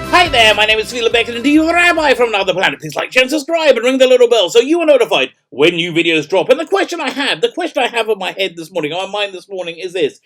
Hi there, my name is Philip Beckett, and you, the Rabbi from another planet. Please like, share, and subscribe, and ring the little bell so you are notified when new videos drop. And the question I have on my head this morning, on my mind this morning, is this: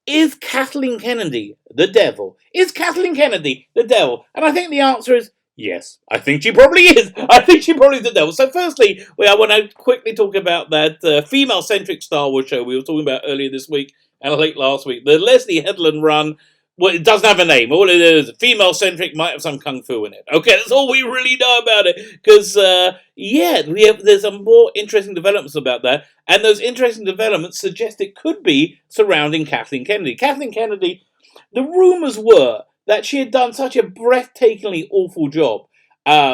is Kathleen Kennedy the devil? Is Kathleen Kennedy the devil? And I think the answer is yes. I think she probably is. I think she probably is the devil. So, firstly, I want to quickly talk about that female-centric Star Wars show we were talking about earlier this week and late last week, the Leslie Headland run. Well, it doesn't have a name. All it is, female-centric, might have some kung fu in it. Okay, that's all we really know about it. Because, there's some more interesting developments about that. And those interesting developments suggest it could be surrounding Kathleen Kennedy. Kathleen Kennedy, the rumors were that she had done such a breathtakingly awful job.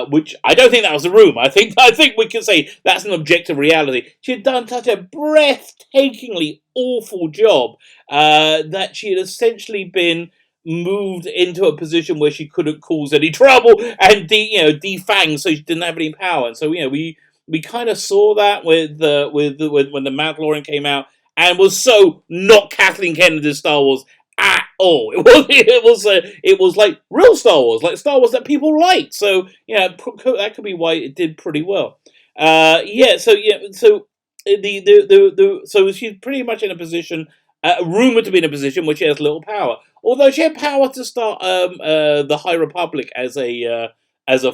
Which I don't think that was a rumor. I think we can say that's an objective reality. She had done such a breathtakingly awful job that she had essentially been moved into a position where she couldn't cause any trouble and defanged, so she didn't have any power. And so we kind of saw that with when the Mandalorian came out, and was so not Kathleen Kennedy's Star Wars at all. It was like real Star Wars, like Star Wars that people like. So that could be why it did pretty well. So she's pretty much in a position, rumored to be in a position where she has little power. Although she had power to start the High Republic as a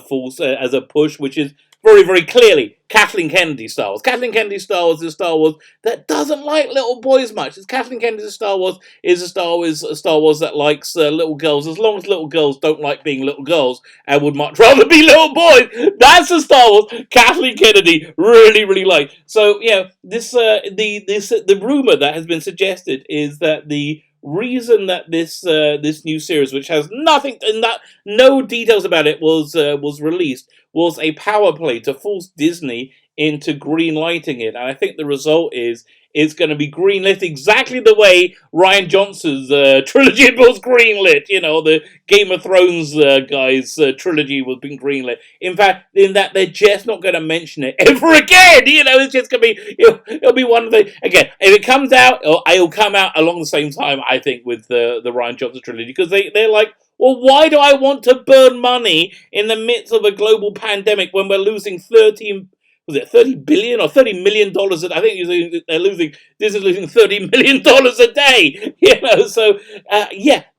force, as a push, which is very, very clearly Kathleen Kennedy Star Wars. Kathleen Kennedy Star Wars is Star Wars that doesn't like little boys much. It's Kathleen Kennedy Star Wars is a Star Wars that likes little girls, as long as little girls don't like being little girls and would much rather be little boys. That's the Star Wars Kathleen Kennedy really, really likes. So the rumor that has been suggested is that the reason that this new series, which has nothing and no details about it, was released, was a power play to force Disney into green lighting it. And I think the result is it's going to be greenlit exactly the way Rian Johnson's trilogy was greenlit. The Game of Thrones guys' trilogy was being greenlit. In fact, in that they're just not going to mention it ever again. It's just going to be, it'll be one of the, again, if it comes out, it'll come out along the same time, I think, with the Rian Johnson trilogy, because they're like, well, why do I want to burn money in the midst of a global pandemic when we're losing 30 billion or $30 million? I think Disney's losing $30 million a day. So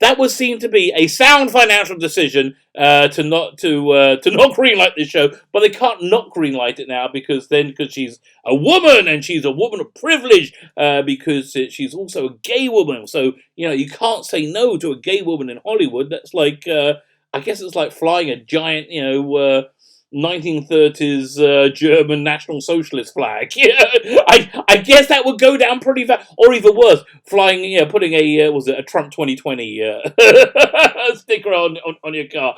that was seen to be a sound financial decision to not greenlight this show, but they can't not greenlight it now because she's a woman and she's a woman of privilege because she's also a gay woman. So you can't say no to a gay woman in Hollywood. That's like I guess it's like flying a giant 1930s German National Socialist flag. I guess that would go down pretty fast, or even worse, flying, putting a Trump 2020 sticker on your car.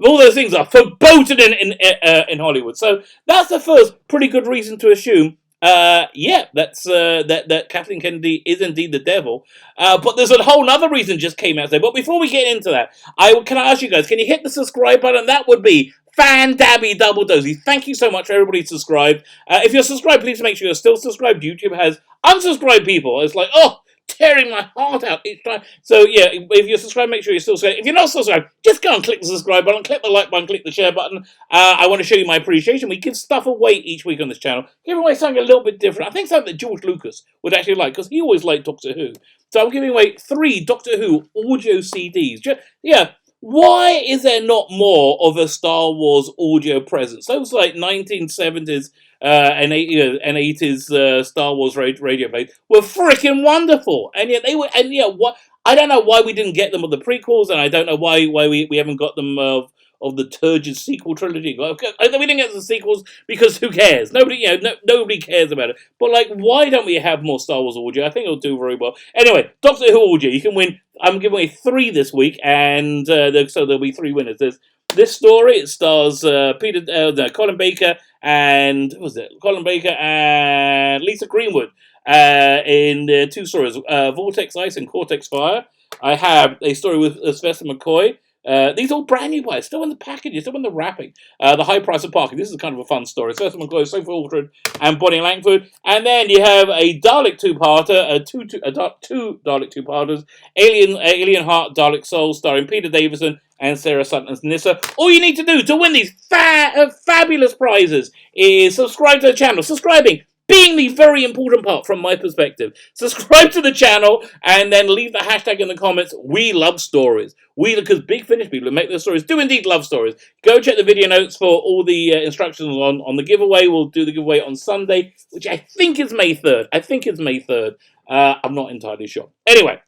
All those things are verboten in Hollywood. So that's the first pretty good reason to assume. That's that Kathleen Kennedy is indeed the devil. But there's a whole other reason just came out today. But before we get into that, can I ask you guys, can you hit the subscribe button? That would be fan-dabby double dozy. Thank you so much for everybody subscribed. If you're subscribed, please make sure you're still subscribed. YouTube has unsubscribed people. It's like, tearing my heart out each time. So if you're subscribed, make sure you're still subscribed. If you're not subscribed, just go and click the subscribe button, click the like button, click the share button. I want to show you my appreciation. We give stuff away each week on this channel. Giving away something a little bit different. I think something that George Lucas would actually like, because he always liked Doctor Who. So I'm giving away 3 Doctor Who audio CDs. Why is there not more of a Star Wars audio presence? Those like 1970s and 80s Star Wars radio plays were freaking wonderful, and yet they were. And what? I don't know why we didn't get them of the prequels, and I don't know why we haven't got them of the turgid sequel trilogy. We didn't get the sequels because who cares? Nobody cares about it. But why don't we have more Star Wars audio? I think it'll do very well. Anyway, Doctor Who audio, you can win. I'm giving away 3 this week, and so there'll be 3 winners. There's this story. It stars Colin Baker and Colin Baker and Lisa Greenwood in 2 stories: Vortex Ice and Cortex Fire. I have a story with Sylvester McCoy. These are all brand new bikes, still in the packaging, still in the wrapping. The high price of parking. This is kind of a fun story. First one goes Sophie Aldred and Bonnie Langford, and then you have a Dalek two-parter, two Dalek two-parters, Alien Heart, Dalek Soul, starring Peter Davison and Sarah Sutton as Nissa. All you need to do to win these fabulous prizes is subscribe to the channel. Subscribing being the very important part from my perspective. Subscribe to the channel and then leave the hashtag in the comments. We love stories. Because Big Finish people who make their stories do indeed love stories. Go check the video notes for all the instructions on the giveaway. We'll do the giveaway on Sunday, which I think is May 3rd. I'm not entirely sure. Anyway.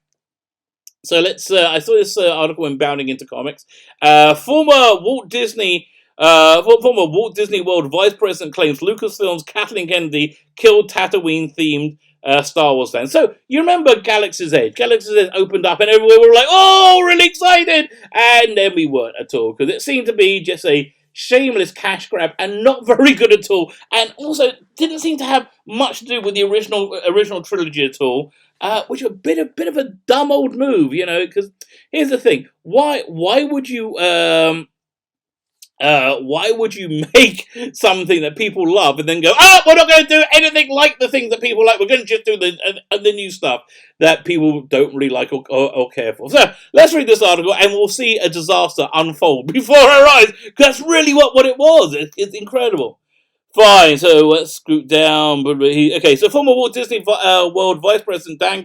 So let's. I saw this article in Bounding into Comics. Former Walt Disney World Vice President claims Lucasfilm's Kathleen Kennedy killed Tatooine-themed Star Wars fans. So you remember Galaxy's Edge? Galaxy's Edge opened up, and everyone were like, "Oh, really excited!" And then we weren't at all because it seemed to be just a shameless cash grab and not very good at all, and also didn't seem to have much to do with the original trilogy at all. Which was a bit of a dumb old move, because here's the thing: why would you make something that people love and then go, we're not going to do anything like the things that people like. We're going to just do the new stuff that people don't really like or care for. So let's read this article and we'll see a disaster unfold before our eyes. Because that's really what it was. It's incredible. Fine, so let's scoot down. Okay, so former Walt Disney World Vice President Dan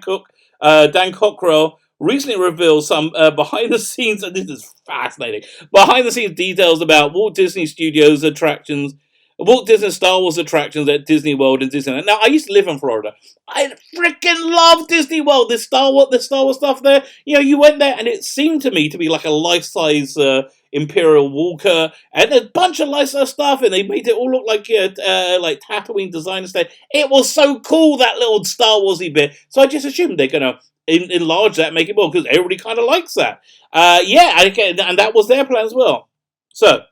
Cockrell recently revealed some behind the scenes, and this is fascinating, behind the scenes details about Walt Disney Studios attractions, Walt Disney Star Wars attractions at Disney World and Disneyland. Now, I used to live in Florida. I freaking love Disney World. The Star Wars stuff there. You went there, and it seemed to me to be like a life-size Imperial Walker, and a bunch of life-size stuff, and they made it all look like Tatooine design stuff. It was so cool, that little Star Warsy bit. So I just assumed they're gonna enlarge that, make it more, because everybody kind of likes that. And that was their plan as well. So.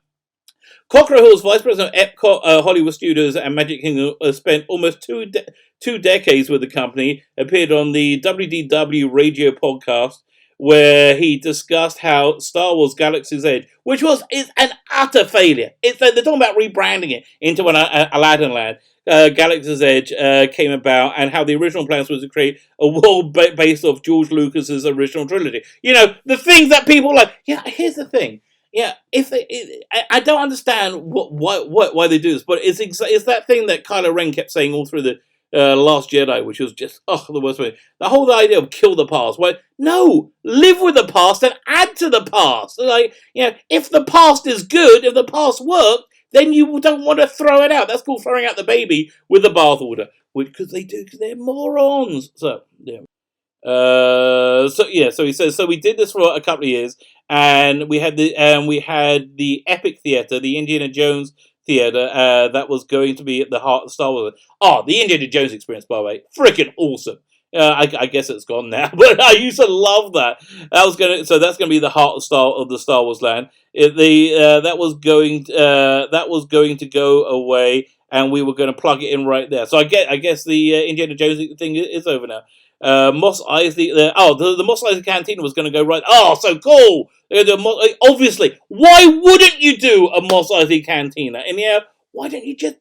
Cockrell, who was vice president of Epcot Hollywood Studios and Magic Kingdom, spent almost two decades with the company, appeared on the WDW radio podcast where he discussed how Star Wars Galaxy's Edge, which is an utter failure. They're talking about rebranding it into an Aladdin land. Galaxy's Edge came about, and how the original plans was to create a world based off George Lucas's original trilogy. The things that people like. Here's the thing. Yeah, I don't understand why they do this, but it's that thing that Kylo Ren kept saying all through the Last Jedi, which was just the worst way. The whole idea of kill the past. No, live with the past and add to the past. If the past is good, if the past worked, then you don't want to throw it out. That's called throwing out the baby with the bathwater, because they do, because they're morons. So yeah. So he says, so we did this for a couple of years, and we had the Epic Theatre, the Indiana Jones Theatre, that was going to be at the heart of Star Wars. The Indiana Jones experience, by the way, freaking awesome. I guess it's gone now, but I used to love that. That's going to be the heart of the Star Wars land. That was going to go away, and we were going to plug it in right there. So I guess the Indiana Jones thing is over now. Mos Eisley, the Mos Eisley Cantina was going to go right. Oh, so cool! Obviously, why wouldn't you do a Mos Eisley Cantina? And why don't you just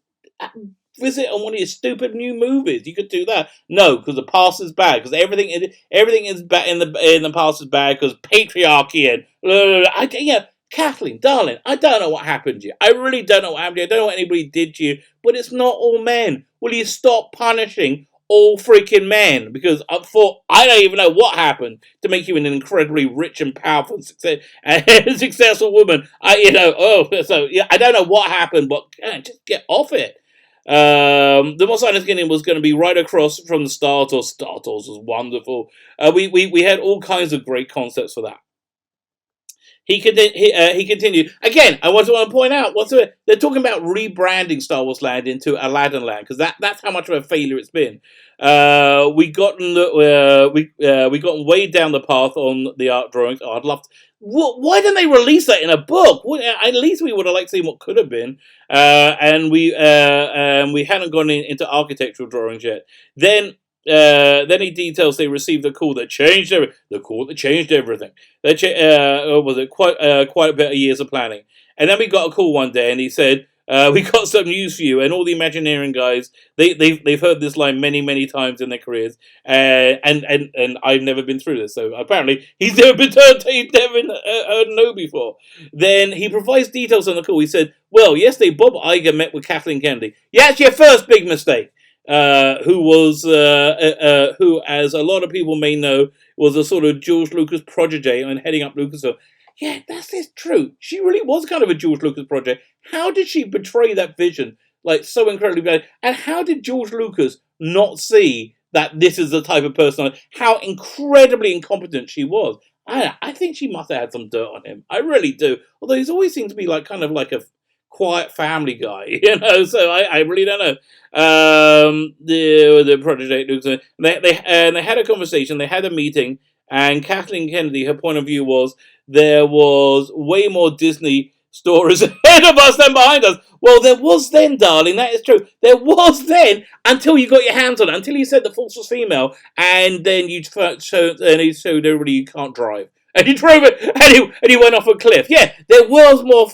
visit on one of your stupid new movies? You could do that. No, because the past is bad. Because everything is bad in the past is bad because patriarchy and Kathleen, darling, I don't know what happened to you. I really don't know what happened to you. I don't know what anybody did to you. But it's not all men. Will you stop punishing all freaking men? Because I don't even know what happened to make you an incredibly rich and powerful and successful woman. I don't know what happened, but just get off it. The Mos Eisley Cantina was going to be right across from the Star Tours. Star Tours was wonderful. We had all kinds of great concepts for that. He continued. Again, I want to point out, they're talking about rebranding Star Wars Land into Aladdin Land, because that's how much of a failure it's been. We gotten way down the path on the art drawings. I'd love to. Why didn't they release that in a book? At least we would have liked to see what could have been. And we hadn't gone into architectural drawings yet. Then then he details they received a call that changed the call that changed everything. That was it quite a bit of years of planning. And then we got a call one day, and he said, "We got some news for you." And all the Imagineering guys, they've heard this line many times in their careers, and I've never been through this. So apparently he's never been heard no before. Then he provides details on the call. He said, "Well, yesterday Bob Iger met with Kathleen Kennedy. Yeah, it's your first big mistake." Who, as a lot of people may know, was a sort of George Lucas protege and heading up Lucasfilm. Yeah, that's true. She really was kind of a George Lucas project. How did she betray that vision like so incredibly bad? And how did George Lucas not see that this is the type of person? How incredibly incompetent she was. I think she must have had some dirt on him. I really do. Although he's always seemed to be like kind of like a quiet family guy, So I really don't know. The project Lucas, they had a conversation. They had a meeting, and Kathleen Kennedy, her point of view was there was way more Disney stories ahead of us than behind us. Well, there was then, darling. That is true. There was then until you got your hands on it, until you said the force was female, and then he showed everybody you can't drive. And he drove it, and he went off a cliff. Yeah, there was more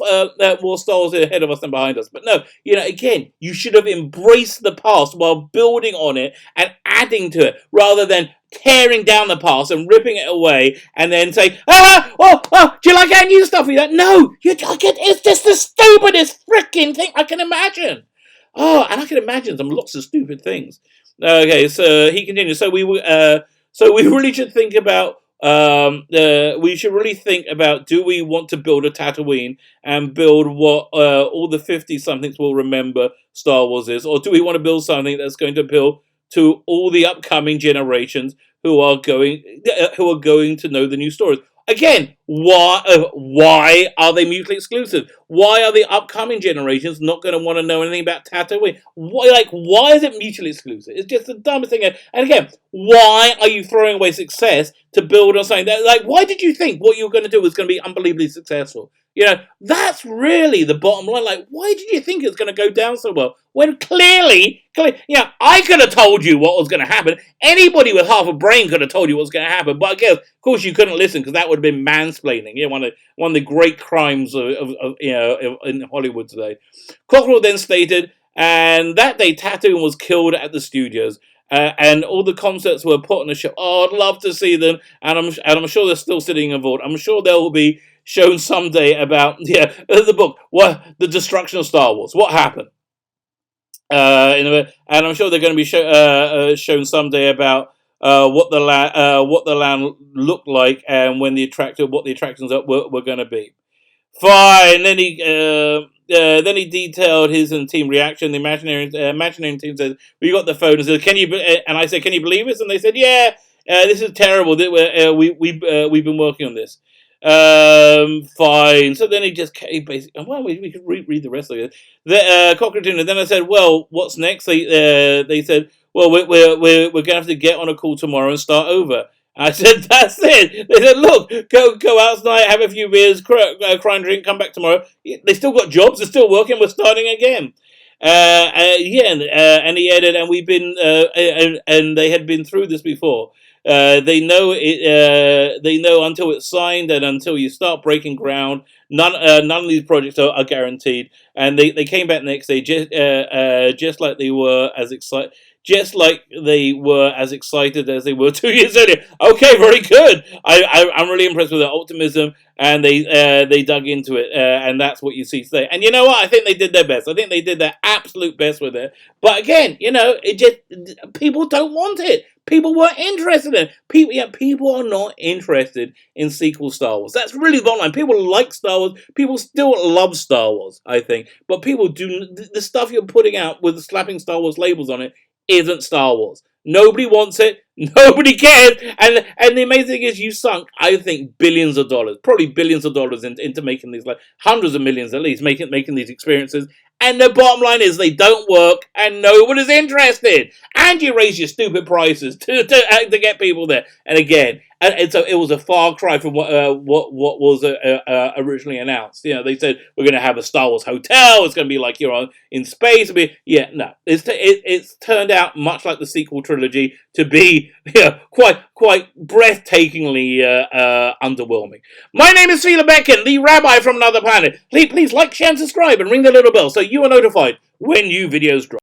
Star Wars ahead of us than behind us. But no, again, you should have embraced the past while building on it and adding to it, rather than tearing down the past and ripping it away, and then say, do you like our new stuff? You're like, no, it's just the stupidest freaking thing I can imagine. Oh, and I can imagine some lots of stupid things. Okay, so he continues. So we really should think about. We should really think about: do we want to build a Tatooine and build what all the 50-somethings will remember Star Wars is, or do we want to build something that's going to appeal to all the upcoming generations who are going to know the new stories? Again, why are they mutually exclusive? Why are the upcoming generations not going to want to know anything about Tatooine? Why is it mutually exclusive? It's just the dumbest thing. And again, why are you throwing away success to build on something that, why did you think what you were going to do was going to be unbelievably successful? That's really the bottom line. Why did you think it was going to go down so well? When clearly, I could have told you what was going to happen. Anybody with half a brain could have told you what was going to happen. But I guess, of course, you couldn't listen because that would have been mansplaining. One of the great crimes of in Hollywood today. Cockrell then stated, and that day Tatooine was killed at the studios. And all the concepts were put on the show. Oh, I'd love to see them, and I'm sure they're still sitting in vault. I'm sure they will be shown someday about the book, the destruction of Star Wars. What happened? And I'm sure they're going to be shown someday about what the land looked like, and when what the attractions were going to be. Fine. Then he detailed his and team reaction. The Imagineering team said, "We got the phone and said, 'Can you?' And I said, 'Can you believe this?' And they said, 'Yeah, this is terrible. We've been working on this.' Fine. So then he basically. Well, we could read the rest of it. Cochrane. Then I said, 'Well, what's next?' They said, 'Well, we're going to have to get on a call tomorrow and start over.' I said, 'That's it.' They said, 'Look, go out tonight, have a few beers, cry and drink, come back tomorrow.' They still got jobs, they're still working, we're starting again. And he added, and we've been, and they had been through this before. They know it. They know until it's signed and until you start breaking ground, none of these projects are guaranteed. And they came back the next day, just like they were as excited. Just like they were as excited as they were 2 years earlier. Okay, very good. I'm really impressed with their optimism, and they dug into it, and that's what you see today. And you know what? I think they did their best. I think they did their absolute best with it. But again, people don't want it. People weren't interested in it. People are not interested in sequel Star Wars. That's really the bottom line. People like Star Wars. People still love Star Wars, I think. But people do the stuff you're putting out with slapping Star Wars labels on it isn't Star Wars. Nobody wants it. Nobody cares. And the amazing thing is, you sunk, I think, billions of dollars, probably billions of dollars into making these, hundreds of millions at least, making these experiences. And the bottom line is they don't work, and nobody's interested. And you raise your stupid prices to get people there. And again, and so it was a far cry from what was originally announced. You know, they said we're going to have a Star Wars hotel. It's going to be like you're in space. No, it's turned out much like the sequel trilogy to be quite breathtakingly underwhelming. My name is Sheila Becken, the Rabbi from another planet. Please like, share, and subscribe, and ring the little bell so you are notified when new videos drop.